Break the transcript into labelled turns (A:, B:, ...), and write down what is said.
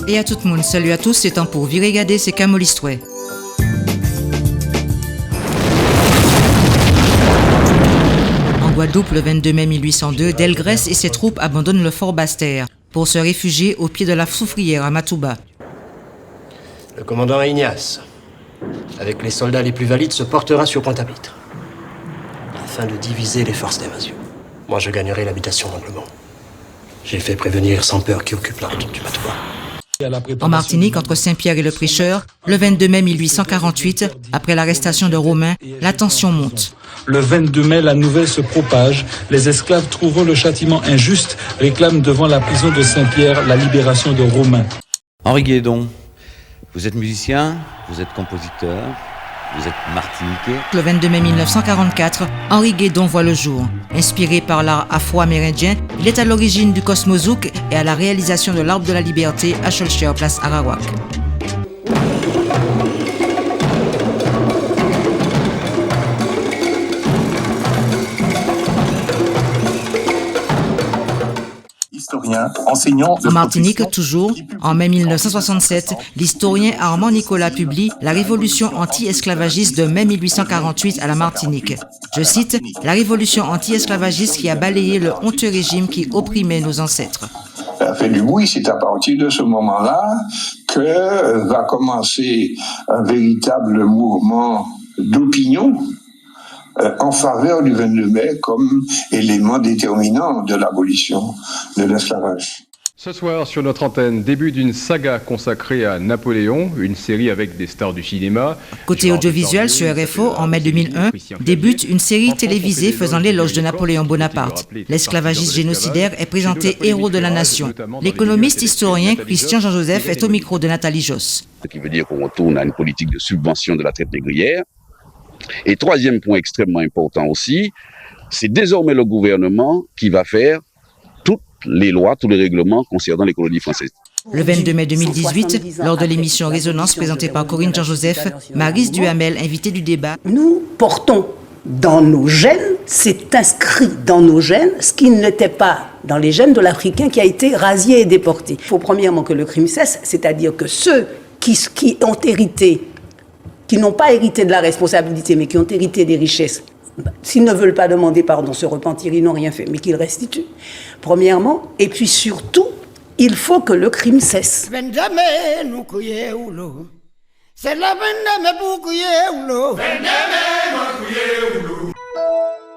A: et à tout le monde. Salut à tous, c'est temps pour virer regarder ces camels l'histoire. En Guadeloupe, le 22 mai 1802, Delgrès et ses troupes abandonnent le fort Basse-Terre pour se réfugier au pied de la Soufrière à Matouba.
B: Le commandant Ignace, avec les soldats les plus valides, se portera sur Pointe-à-Pitre afin de diviser les forces d'invasion. Moi, je gagnerai l'habitation d'Anglemont. J'ai fait prévenir sans peur qui occupe la route du Matouba.
A: En Martinique, entre Saint-Pierre et le Prêcheur, le 22 mai 1848, après l'arrestation de Romain, la tension monte.
C: Le 22 mai, la nouvelle se propage. Les esclaves, trouvant le châtiment injuste, réclament devant la prison de Saint-Pierre la libération de Romain.
D: Henri Guédon, vous êtes musicien, vous êtes compositeur, vous êtes martiniquais.
A: Le 22 mai 1944, Henri Guédon voit le jour. Inspiré par l'art afro-amérindien, il est à l'origine du Cosmozouk et à la réalisation de l'Arbre de la Liberté à Schœlcher, place Arawak. En Martinique, toujours, en mai 1967, l'historien Armand Nicolas publie La révolution anti-esclavagiste de mai 1848 à la Martinique. Je cite, « La révolution anti-esclavagiste qui a balayé le honteux régime qui opprimait nos ancêtres. »
E: Ça fait du bruit, c'est à partir de ce moment-là que va commencer un véritable mouvement d'opinion en faveur du 22 mai comme élément déterminant de l'abolition de l'esclavage.
F: Ce soir, sur notre antenne, début d'une saga consacrée à Napoléon, une série avec des stars du cinéma.
A: Côté audiovisuel, sur RFO, en mai 2001, débute une série télévisée faisant l'éloge de Napoléon Bonaparte. L'esclavagiste génocidaire est présenté héros de la nation. L'économiste historien Christian Jean-Joseph est au micro de Nathalie Josse.
G: Ce qui veut dire qu'on retourne à une politique de subvention de la traite négrière. Et troisième point extrêmement important aussi, c'est désormais le gouvernement qui va faire toutes les lois, tous les règlements concernant les colonies françaises.
A: Le 22 mai 2018, lors de l'émission Résonance présentée par Corinne Jean-Joseph, Maryse Duhamel, invitée du débat.
H: Nous portons dans nos gènes, c'est inscrit dans nos gènes, ce qui n'était pas dans les gènes de l'Africain qui a été rasié et déporté. Il faut premièrement que le crime cesse, c'est-à-dire que ceux qui ont hérité, qui n'ont pas hérité de la responsabilité, mais qui ont hérité des richesses, s'ils ne veulent pas demander pardon, se repentir, ils n'ont rien fait, mais qu'ils restituent, premièrement. Et puis surtout, il faut que le crime cesse. C'est la